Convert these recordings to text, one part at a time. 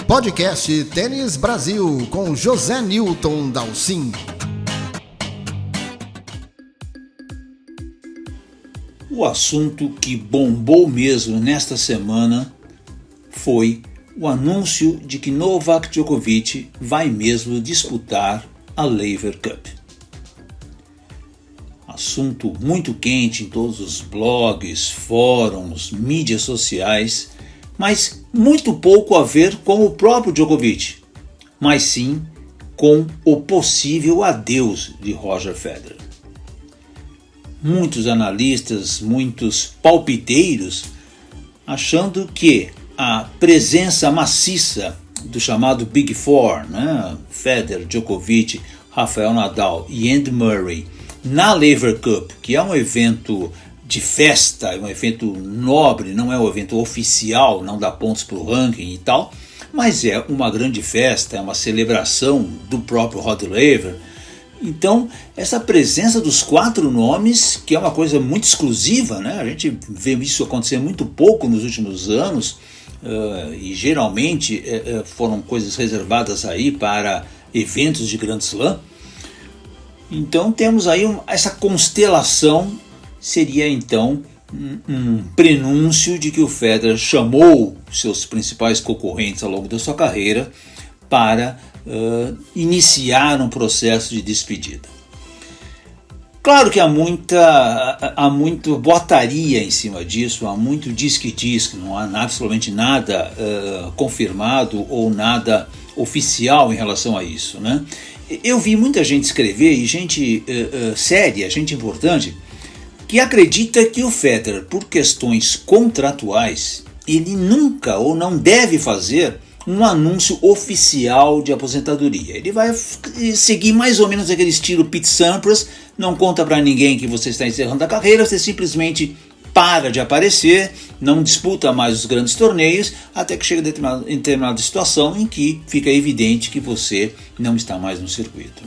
Podcast Tênis Brasil com José Newton Dalcin. O assunto que bombou mesmo nesta semana foi o anúncio de que Novak Djokovic vai mesmo disputar a Laver Cup. Assunto muito quente em todos os blogs, fóruns, mídias sociais, mas muito pouco a ver com o próprio Djokovic, mas sim com o possível adeus de Roger Federer. Muitos analistas, muitos palpiteiros, achando que a presença maciça do chamado Big Four, Federer, Djokovic, Rafael Nadal e Andy Murray, na Laver Cup, que é um evento de festa, é um evento nobre, não é um evento oficial, não dá pontos para o ranking e tal, mas é uma grande festa, é uma celebração do próprio Rod Laver. Então, essa presença dos 4 nomes, que é uma coisa muito exclusiva, a gente vê isso acontecer muito pouco nos últimos anos, e geralmente foram coisas reservadas aí para eventos de Grand Slam. Então temos aí essa constelação, seria então um prenúncio de que o Federer chamou seus principais concorrentes ao longo da sua carreira para iniciar um processo de despedida. Claro que há muita boataria em cima disso, há muito diz-que-diz, não há absolutamente nada confirmado ou nada oficial em relação a isso, Eu vi muita gente escrever, e gente séria, gente importante, que acredita que o Federer, por questões contratuais, ele nunca ou não deve fazer um anúncio oficial de aposentadoria. Ele vai seguir mais ou menos aquele estilo Pete Sampras, não conta para ninguém que você está encerrando a carreira, você simplesmente para de aparecer, não disputa mais os grandes torneios, até que chega em determinada situação em que fica evidente que você não está mais no circuito.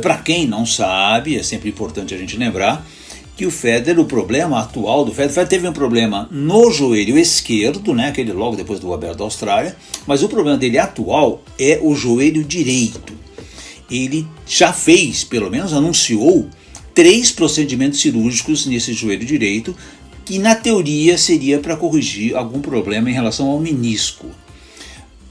Para quem não sabe, é sempre importante a gente lembrar que o Federer, o problema atual do Federer teve um problema no joelho esquerdo, aquele logo depois do Aberto da Austrália, mas o problema dele atual é o joelho direito. Ele já fez, pelo menos anunciou, 3 procedimentos cirúrgicos nesse joelho direito, que na teoria seria para corrigir algum problema em relação ao menisco.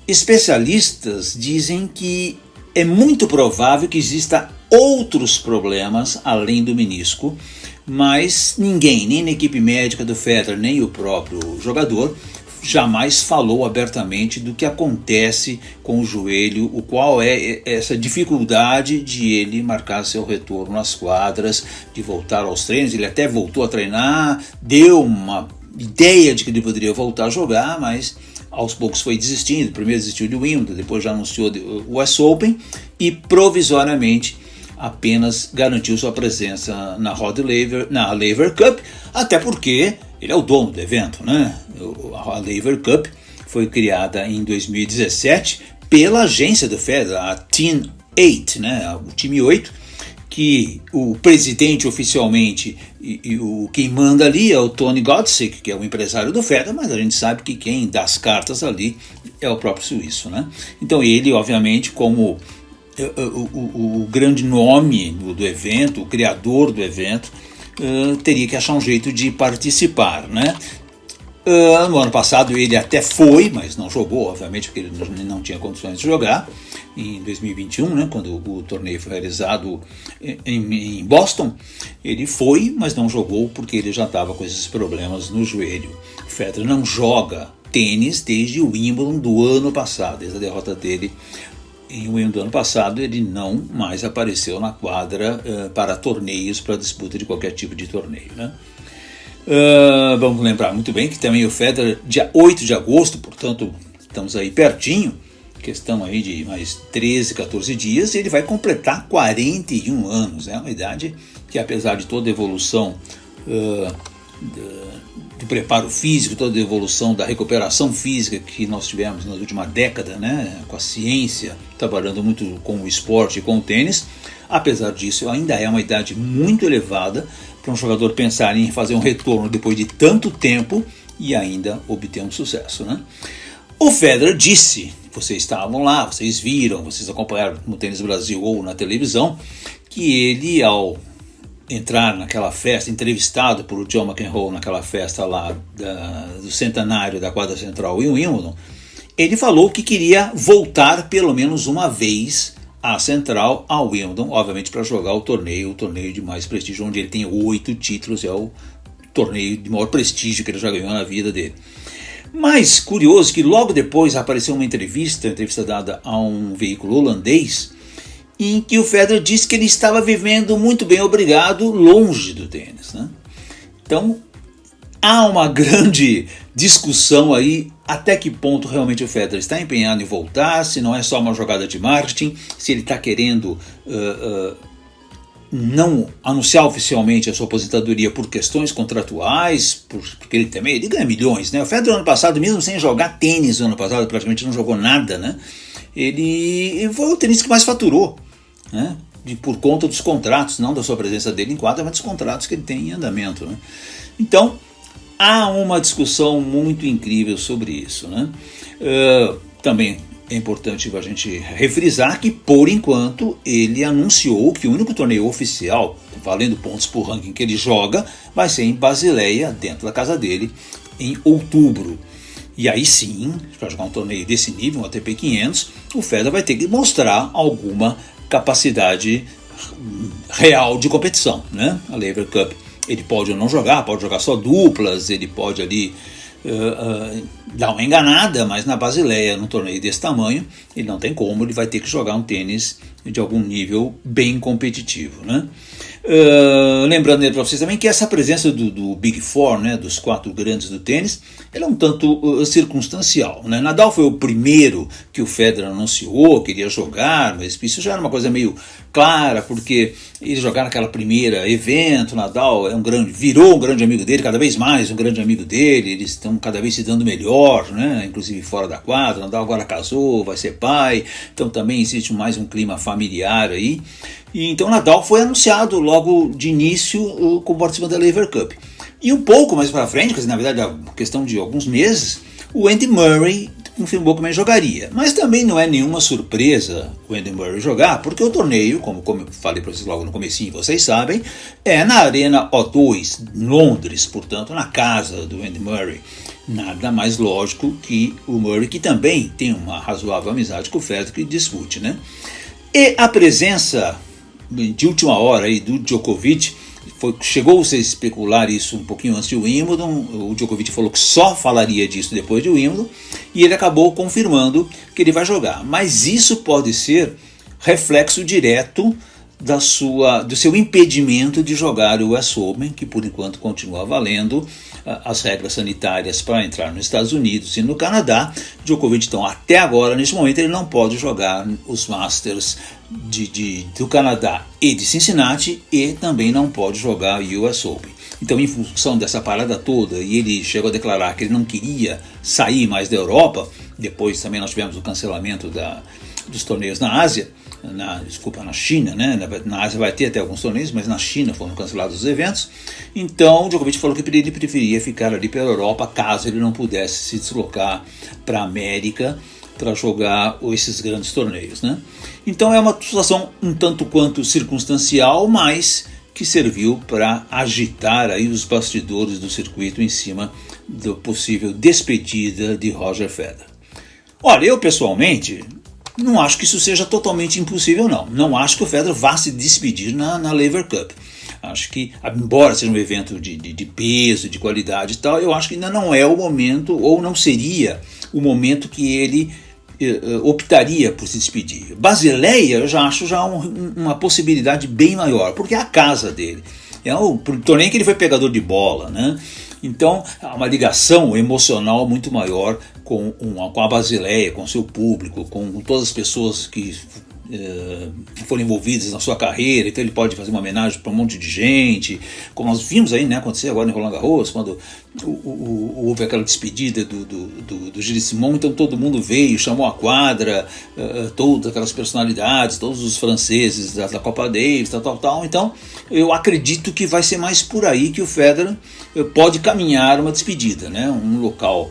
Especialistas dizem que é muito provável que exista outros problemas além do menisco, mas ninguém, nem na equipe médica do Federer, nem o próprio jogador, jamais falou abertamente do que acontece com o joelho, o qual é essa dificuldade de ele marcar seu retorno às quadras, de voltar aos treinos. Ele até voltou a treinar, deu uma ideia de que ele poderia voltar a jogar, mas aos poucos foi desistindo. Primeiro desistiu de Wimbledon, depois já anunciou o US Open e provisoriamente apenas garantiu sua presença na Laver Cup, até porque ele é o dono do evento, A Laver Cup foi criada em 2017 pela agência do Federer, a Team 8, o time 8, que o presidente oficialmente e quem manda ali é o Tony Godsick, que é o empresário do Federer, mas a gente sabe que quem dá as cartas ali é o próprio suíço, Então ele, obviamente, como o grande nome do evento, o criador do evento, teria que achar um jeito de participar, No ano passado ele até foi, mas não jogou, obviamente, porque ele não tinha condições de jogar. Em 2021, quando o torneio foi realizado em Boston, ele foi, mas não jogou porque ele já estava com esses problemas no joelho. O Federer não joga tênis desde o Wimbledon do ano passado, desde a derrota dele em Wimbledon do ano passado. Ele não mais apareceu na quadra para torneios, para disputa de qualquer tipo de torneio, Vamos lembrar muito bem que também o Federer, dia 8 de agosto, portanto estamos aí pertinho, questão aí de mais 13, 14 dias, ele vai completar 41 anos, uma idade que, apesar de toda a evolução do preparo físico, toda a evolução da recuperação física que nós tivemos na última década, com a ciência, trabalhando muito com o esporte e com o tênis, apesar disso ainda é uma idade muito elevada para um jogador pensar em fazer um retorno depois de tanto tempo e ainda obter um sucesso, O Federer disse, vocês estavam lá, vocês viram, vocês acompanharam no Tênis Brasil ou na televisão, que ele, ao entrar naquela festa, entrevistado por John McEnroe naquela festa lá do centenário da quadra central em Wimbledon, ele falou que queria voltar pelo menos uma vez à central, a Wimbledon, obviamente para jogar o torneio de mais prestígio, onde ele tem 8 títulos, é o torneio de maior prestígio que ele já ganhou na vida dele. Mas curioso que logo depois apareceu uma entrevista dada a um veículo holandês, em que o Federer disse que ele estava vivendo muito bem, obrigado, longe do tênis, né? Então há uma grande discussão aí até que ponto realmente o Federer está empenhado em voltar, se não é só uma jogada de marketing, se ele está querendo não anunciar oficialmente a sua aposentadoria por questões contratuais, porque ele ganha milhões, né? O Federer ano passado, mesmo sem jogar tênis no ano passado, praticamente não jogou nada, né? Ele foi o tenista que mais faturou, né? Por conta dos contratos, não da sua presença dele em quadra, mas dos contratos que ele tem em andamento, né? Então, há uma discussão muito incrível sobre isso, né? Também é importante a gente refrisar que, por enquanto, ele anunciou que o único torneio oficial, valendo pontos por ranking que ele joga, vai ser em Basileia, dentro da casa dele, em outubro. E aí sim, para jogar um torneio desse nível, um ATP 500, o Federer vai ter que mostrar alguma capacidade real de competição, né? A Lever Cup, ele pode ou não jogar, pode jogar só duplas, ele pode ali dar uma enganada, mas na Basileia, num torneio desse tamanho, ele não tem como, ele vai ter que jogar um tênis de algum nível bem competitivo, né? Lembrando para vocês também que essa presença do Big Four, né, dos 4 grandes do tênis, ela é um tanto circunstancial, né? Nadal foi o primeiro que o Federer anunciou, queria jogar, mas isso já era uma coisa meio clara, porque ele jogar naquela primeira evento, Nadal virou um grande amigo dele, cada vez mais um grande amigo dele, eles estão cada vez se dando melhor, né? Inclusive fora da quadra. Nadal agora casou, vai ser pai, então também existe mais um clima familiar aí. E então Nadal foi anunciado logo de início como participante da Lever Cup. E um pouco mais para frente, na verdade é uma questão de alguns meses, o Andy Murray confirmou que também jogaria. Mas também não é nenhuma surpresa o Andy Murray jogar, porque o torneio, como eu falei para vocês logo no comecinho, vocês sabem, é na Arena O2, Londres, portanto na casa do Andy Murray. Nada mais lógico que o Murray, que também tem uma razoável amizade com o Federer, que dispute, né? E a presença de última hora aí do Djokovic, chegou-se a especular isso um pouquinho antes de Wimbledon. O Djokovic falou que só falaria disso depois de Wimbledon, e ele acabou confirmando que ele vai jogar. Mas isso pode ser reflexo direto do seu impedimento de jogar o US Open, que por enquanto continua valendo as regras sanitárias para entrar nos Estados Unidos e no Canadá. Djokovic, então, até agora, neste momento, ele não pode jogar os Masters do Canadá e de Cincinnati, e também não pode jogar o US Open. Então, em função dessa parada toda, e ele chegou a declarar que ele não queria sair mais da Europa, depois também nós tivemos o cancelamento dos torneios na Ásia, na China, né? Na Ásia vai ter até alguns torneios, mas na China foram cancelados os eventos. Então o Djokovic falou que ele preferia ficar ali pela Europa, caso ele não pudesse se deslocar para a América para jogar esses grandes torneios, né? Então é uma situação um tanto quanto circunstancial, mas que serviu para agitar aí os bastidores do circuito em cima da possível despedida de Roger Federer. Olha, eu pessoalmente não acho que isso seja totalmente impossível, não. Não acho que o Federer vá se despedir na Lever Cup. Acho que, embora seja um evento de peso, de qualidade e tal, eu acho que ainda não é o momento, ou não seria o momento que ele optaria por se despedir. Basileia eu já acho uma possibilidade bem maior, porque é a casa dele. É um torneio que ele foi pegador de bola, né? Então há uma ligação emocional muito maior com a Basileia, com o seu público, com todas as pessoas que foram envolvidas na sua carreira. Então ele pode fazer uma homenagem para um monte de gente, como nós vimos aí, né, acontecer agora em Roland Garros, quando houve aquela despedida do Gilles Simon. Então todo mundo veio, chamou a quadra, todas aquelas personalidades, todos os franceses da Copa Davis, tal. Então eu acredito que vai ser mais por aí que o Federer pode caminhar uma despedida, né? Um local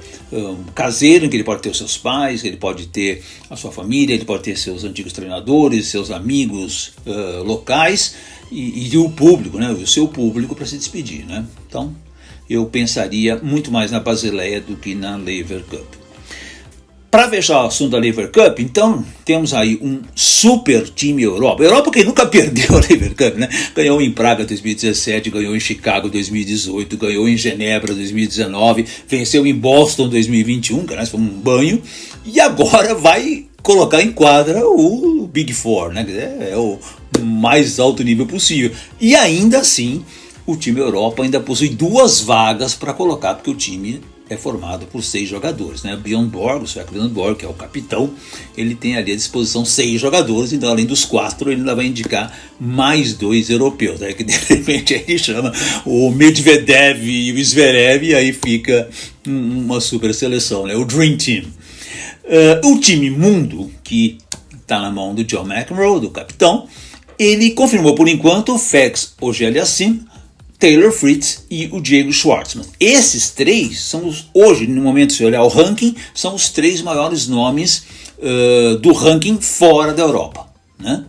caseiro, em que ele pode ter os seus pais, ele pode ter a sua família, ele pode ter seus antigos treinadores, seus amigos locais e o público, né, o seu público para se despedir, né? Então eu pensaria muito mais na Basileia do que na Lever Cup. Para fechar o assunto da Lever Cup, então temos aí um super time Europa. Europa que nunca perdeu a Lever Cup, né? Ganhou em Praga 2017, ganhou em Chicago 2018, ganhou em Genebra 2019, venceu em Boston 2021, que foi um banho, e agora vai colocar em quadra o Big Four, né? É o mais alto nível possível. E ainda assim, o time Europa ainda possui 2 vagas para colocar, porque o time é formado por 6 jogadores, né? Bjorn Borg, o sueco Bjorn Borg, que é o capitão, ele tem ali à disposição 6 jogadores, então além dos 4 ele ainda vai indicar mais 2 europeus, né? Que de repente ele chama o Medvedev e o Zverev, e aí fica uma super seleção, né? O Dream Team. O time mundo, que está na mão do John McEnroe, do capitão, ele confirmou por enquanto o Felix Auger-Aliassime, Taylor Fritz e o Diego Schwartzman. Esses 3 são hoje, no momento, se olhar o ranking, são os 3 maiores nomes do ranking fora da Europa, né?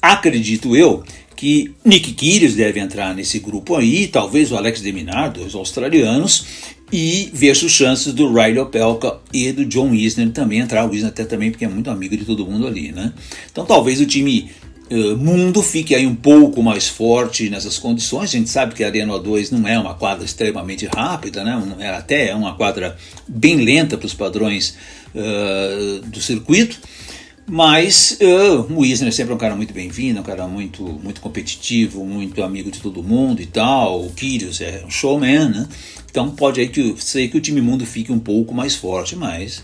Acredito eu que Nick Kyrgios deve entrar nesse grupo aí, talvez o Alex de Minaur, 2 australianos, e vejo chances do Riley Opelka e do John Isner também entrar, o Isner até também porque é muito amigo de todo mundo ali, né? Então talvez o time mundo fique aí um pouco mais forte nessas condições. A gente sabe que a Arena O2 não é uma quadra extremamente rápida, né? Até é uma quadra bem lenta para os padrões do circuito, mas o Isner sempre é um cara muito bem-vindo, um cara muito, muito competitivo, muito amigo de todo mundo e tal. O Kyrgios é um showman, né? Então pode aí ser que o time mundo fique um pouco mais forte, mas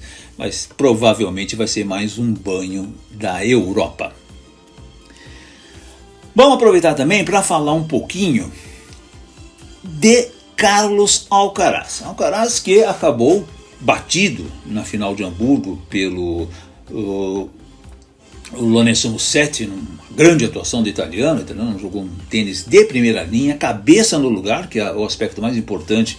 provavelmente vai ser mais um banho da Europa. Vamos aproveitar também para falar um pouquinho de Carlos Alcaraz. Alcaraz que acabou batido na final de Hamburgo pelo o Lorenzo Musetti, numa grande atuação do italiano. O italiano jogou um tênis de primeira linha, cabeça no lugar, que é o aspecto mais importante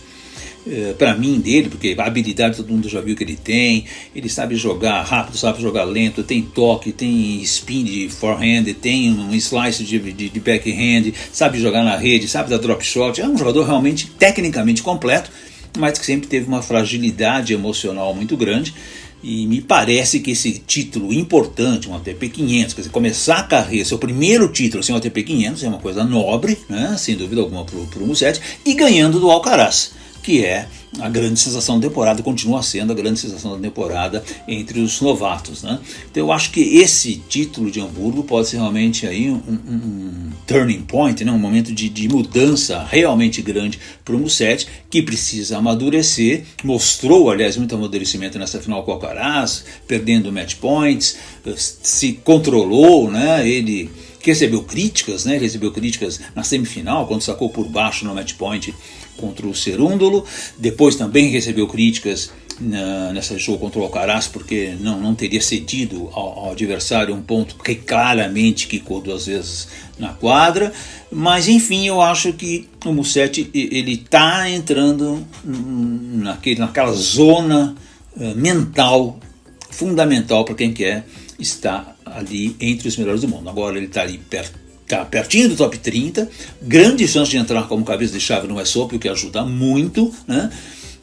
para mim dele, porque a habilidade todo mundo já viu que ele sabe jogar rápido, sabe jogar lento, tem toque, tem spin de forehand, tem um slice de backhand, sabe jogar na rede, sabe dar drop shot. É um jogador realmente tecnicamente completo, mas que sempre teve uma fragilidade emocional muito grande. E me parece que esse título importante, um ATP 500, quer dizer, começar a carreira, seu primeiro título sem um ATP 500 é uma coisa nobre, né, sem dúvida alguma para o Musetti, e ganhando do Alcaraz, que é a grande sensação da temporada, continua sendo a grande sensação da temporada entre os novatos, né? Então eu acho que esse título de Hamburgo pode ser realmente aí um turning point, né? Um momento de mudança realmente grande para o Musetti, que precisa amadurecer. Mostrou, aliás, muito amadurecimento nessa final com o Alcaraz, perdendo match points, se controlou, né? Ele recebeu críticas, né? Recebeu críticas na semifinal, quando sacou por baixo no match point contra o Cerúndolo. Depois também recebeu críticas nessa jogo contra o Alcaraz, porque não teria cedido ao adversário um ponto que claramente quicou 2 vezes na quadra. Mas enfim, eu acho que o Musetti ele está entrando naquela zona mental fundamental para quem quer estar ali entre os melhores do mundo. Agora ele está ali pertinho do top 30, grande chance de entrar como cabeça de chave no US Open, o que ajuda muito, né?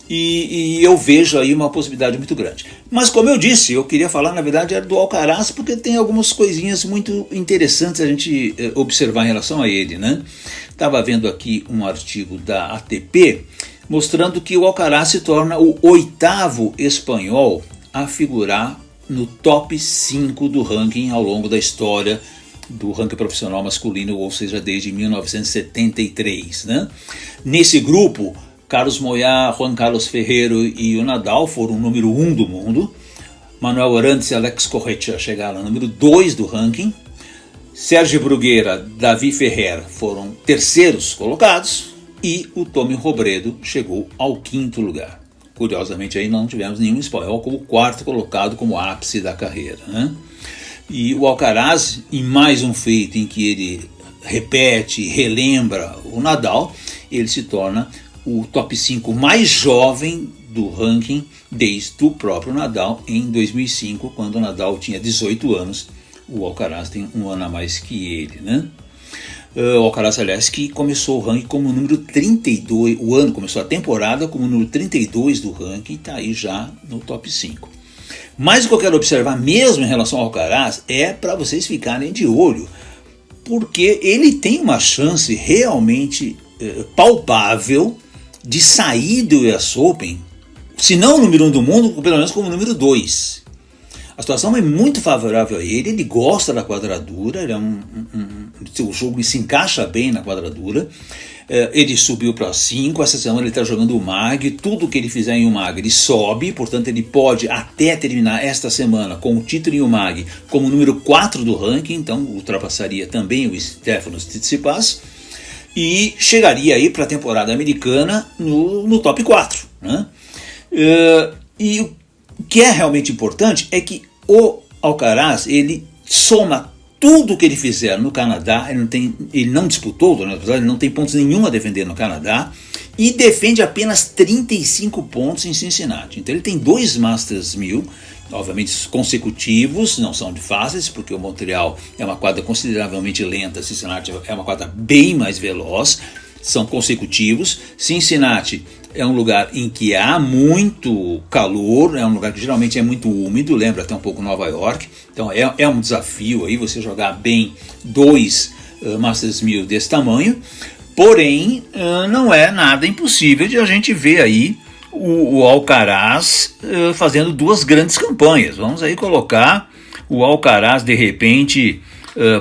E eu vejo aí uma possibilidade muito grande. Mas como eu disse, eu queria falar, na verdade, era do Alcaraz, porque tem algumas coisinhas muito interessantes a gente observar em relação a ele, né? Estava vendo aqui um artigo da ATP mostrando que o Alcaraz se torna o 8º espanhol a figurar no top 5 do ranking ao longo da história do ranking profissional masculino, ou seja, desde 1973, né? Nesse grupo, Carlos Moyá, Juan Carlos Ferrero e o Nadal foram o número 1 do mundo. Manuel Orantes e Alex Corretja chegaram ao número 2 do ranking. Sérgio Bruguera, Davi Ferrer foram terceiros colocados e o Tommy Robredo chegou ao 5º lugar. Curiosamente, aí não tivemos nenhum espanhol como 4º colocado como ápice da carreira, né? E o Alcaraz, em mais um feito em que ele repete, relembra o Nadal, ele se torna o top 5 mais jovem do ranking desde o próprio Nadal em 2005, quando o Nadal tinha 18 anos. O Alcaraz tem um ano a mais que ele, né? O Alcaraz, aliás, que começou o ranking como número 32, o ano começou a temporada como número 32 do ranking, e está aí já no top 5. Mas o que eu quero observar mesmo em relação ao Alcaraz é para vocês ficarem de olho, porque ele tem uma chance realmente palpável de sair do US Open, se não o número 1 do mundo, pelo menos como número 2. A situação é muito favorável a ele, ele gosta da quadradura, ele seu jogo se encaixa bem na quadradura, ele subiu para 5, essa semana ele está jogando o MAG, tudo que ele fizer em UMAG ele sobe, portanto ele pode até terminar esta semana com o título em UMAG como número 4 do ranking, então ultrapassaria também o Stefanos Tsitsipas, e chegaria aí para a temporada americana no top 4. Né? E o que é realmente importante é que o Alcaraz, ele soma tudo que ele fizer no Canadá, ele não disputou, ele não tem pontos nenhum a defender no Canadá, e defende apenas 35 pontos em Cincinnati. Então ele tem 2 Masters 1000, obviamente consecutivos, não são de fáceis, porque o Montreal é uma quadra consideravelmente lenta, Cincinnati é uma quadra bem mais veloz, são consecutivos. Cincinnati é um lugar em que há muito calor, é um lugar que geralmente é muito úmido, lembra até um pouco Nova York, então é um desafio aí você jogar bem 2 Masters 1000 desse tamanho, porém não é nada impossível de a gente ver aí o Alcaraz fazendo 2 grandes campanhas. Vamos aí colocar o Alcaraz de repente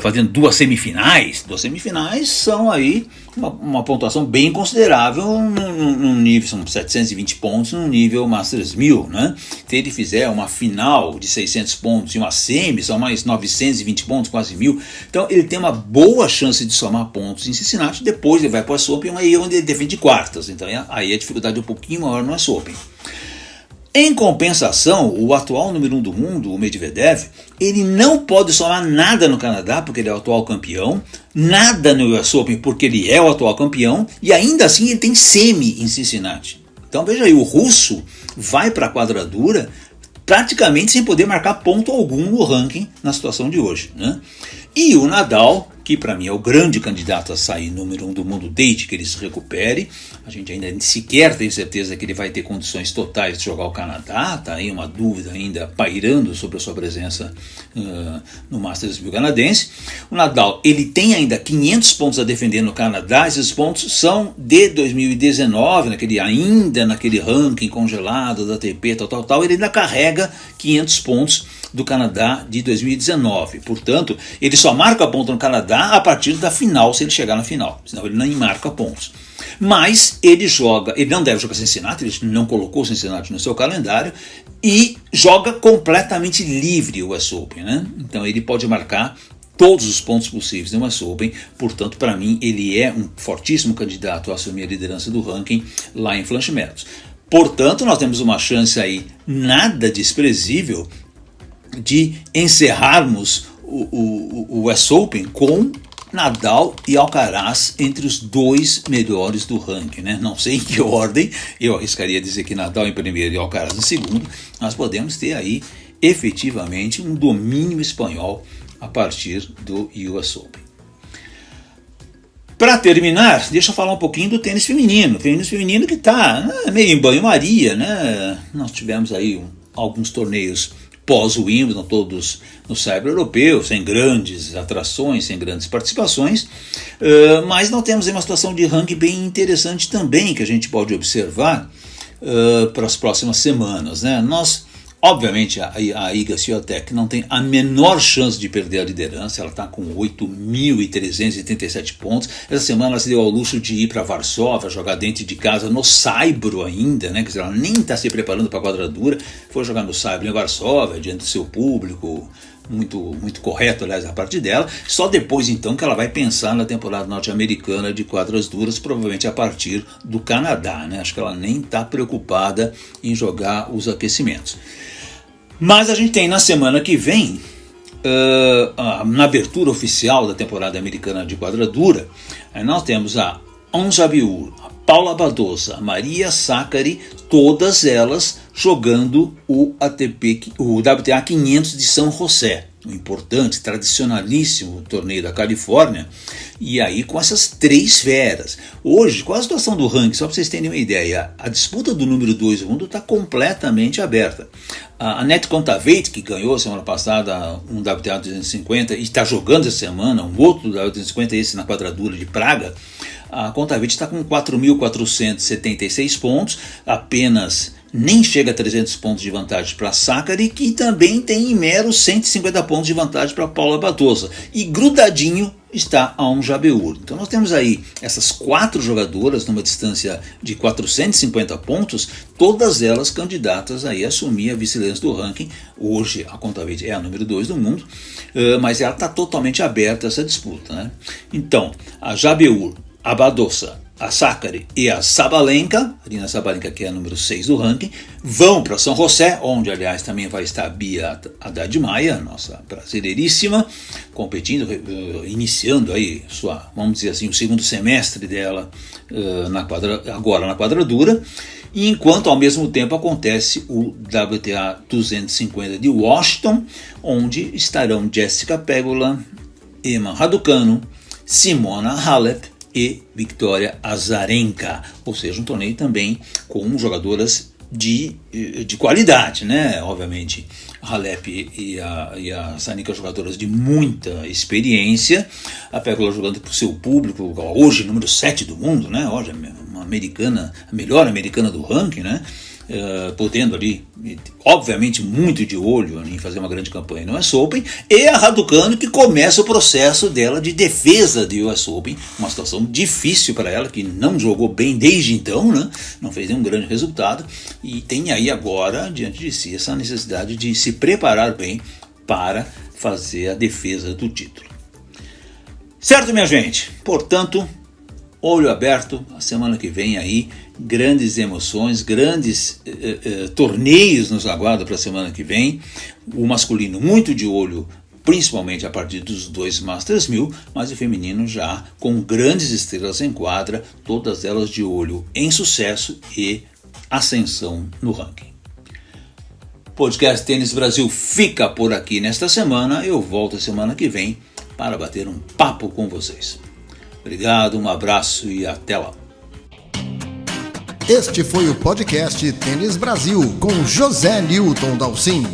fazendo 2 semifinais. 2 semifinais são aí uma pontuação bem considerável num nível, são 720 pontos num nível Masters 1000, né? Se ele fizer uma final de 600 pontos e uma semi, são mais 920 pontos, quase 1000. Então ele tem uma boa chance de somar pontos em Cincinnati, depois ele vai para o US Open, aí onde ele defende quartas, então aí a dificuldade é um pouquinho maior no US Open. Em compensação, o atual número 1 do mundo, o Medvedev, ele não pode somar nada no Canadá, porque ele é o atual campeão, nada no US Open, porque ele é o atual campeão, e ainda assim ele tem semi em Cincinnati. Então veja aí, o russo vai para a quadradura praticamente sem poder marcar ponto algum no ranking na situação de hoje, né? E o Nadal, que para mim é o grande candidato a sair número 1 do mundo desde que ele se recupere, a gente ainda sequer tem certeza que ele vai ter condições totais de jogar o Canadá, está aí uma dúvida ainda pairando sobre a sua presença no Masters 1000 canadense. O Nadal, ele tem ainda 500 pontos a defender no Canadá, esses pontos são de 2019, ainda naquele ranking congelado da ATP, tal, ele ainda carrega 500 pontos do Canadá de 2019, portanto ele só marca ponto no Canadá a partir da final, se ele chegar na final, senão ele nem marca pontos. Mas ele não deve jogar Cincinnati, ele não colocou Cincinnati no seu calendário e joga completamente livre o US Open, né? Então ele pode marcar todos os pontos possíveis no US Open, portanto para mim ele é um fortíssimo candidato a assumir a liderança do ranking lá em Flash Meadows. Portanto nós temos uma chance aí nada desprezível de encerrarmos o US Open com Nadal e Alcaraz entre os 2 melhores do ranking, né? Não sei em que ordem, eu arriscaria dizer que Nadal em primeiro e Alcaraz em segundo, nós podemos ter aí efetivamente um domínio espanhol a partir do US Open. Para terminar, deixa eu falar um pouquinho do tênis feminino que está meio em banho-maria, né? Nós tivemos aí alguns torneios pós-Wimbledon, todos no cyber europeu, sem grandes atrações, sem grandes participações, mas nós temos aí uma situação de ranking bem interessante também, que a gente pode observar para as próximas semanas, né? Obviamente a Iga Swiatek não tem a menor chance de perder a liderança, ela está com 8.387 pontos. Essa semana ela se deu ao luxo de ir para Varsóvia, jogar dentro de casa no Saibro ainda, né? Quer dizer, ela nem está se preparando para a quadradura, foi jogar no Saibro em Varsóvia, diante do seu público, muito correto, aliás, a parte dela. Só depois então que ela vai pensar na temporada norte-americana de quadras duras, provavelmente a partir do Canadá, né? Acho que ela nem está preocupada em jogar os aquecimentos. Mas a gente tem na semana que vem, na abertura oficial da temporada americana de quadradura, nós temos a Ons Jabeur, a Paula Badosa, Maria Sakkari, todas elas jogando o WTA 500 de São José, um importante, tradicionalíssimo torneio da Califórnia, e aí com essas 3 feras. Hoje, qual a situação do ranking? Só para vocês terem uma ideia, a disputa do número 2 do mundo está completamente aberta. A Anett Kontaveit, que ganhou semana passada um WTA 250 e está jogando essa semana um outro WTA 250, esse na quadradura de Praga, a Kontaveit está com 4.476 pontos, apenas nem chega a 300 pontos de vantagem para a Sakkari, que também tem em meros 150 pontos de vantagem para Paula Badosa. E grudadinho está a Ons Jabeur. Então nós temos aí essas 4 jogadoras numa distância de 450 pontos, todas elas candidatas aí a assumir a vice-liderança do ranking. Hoje a Kontaveit é a número 2 do mundo, mas ela está totalmente aberta essa disputa, né? Então, a Jabeur, a Badosa, a Sakkari e a Sabalenka, a Aryna Sabalenka, que é a número 6 do ranking, vão para São José, onde aliás também vai estar a Bia Haddad Maia, nossa brasileiríssima, competindo, iniciando aí sua, vamos dizer assim, o segundo semestre dela agora na quadradura, e enquanto ao mesmo tempo acontece o WTA 250 de Washington, onde estarão Jessica Pegula, Emma Raducanu, Simona Halep e Victoria Azarenka, ou seja, um torneio também com jogadoras de qualidade, né? Obviamente a Halep e a Azarenka, jogadoras de muita experiência, a Pegula jogando para o seu público, hoje número 7 do mundo, né? Hoje uma americana, a melhor americana do ranking, né? Podendo ali, obviamente muito de olho em fazer uma grande campanha no US Open, e a Raducanu, que começa o processo dela de defesa do US Open, uma situação difícil para ela, que não jogou bem desde então, né? Não fez nenhum grande resultado, e tem aí agora diante de si essa necessidade de se preparar bem para fazer a defesa do título. Certo, minha gente? Portanto, olho aberto, a semana que vem aí, grandes emoções, grandes torneios nos aguardam para a semana que vem. O masculino muito de olho, principalmente a partir dos 2 Masters 1000, mas o feminino já com grandes estrelas em quadra, todas elas de olho em sucesso e ascensão no ranking. O podcast Tênis Brasil fica por aqui nesta semana. Eu volto a semana que vem para bater um papo com vocês. Obrigado, um abraço e até lá. Este foi o podcast Tênis Brasil com José Newton Dalcin.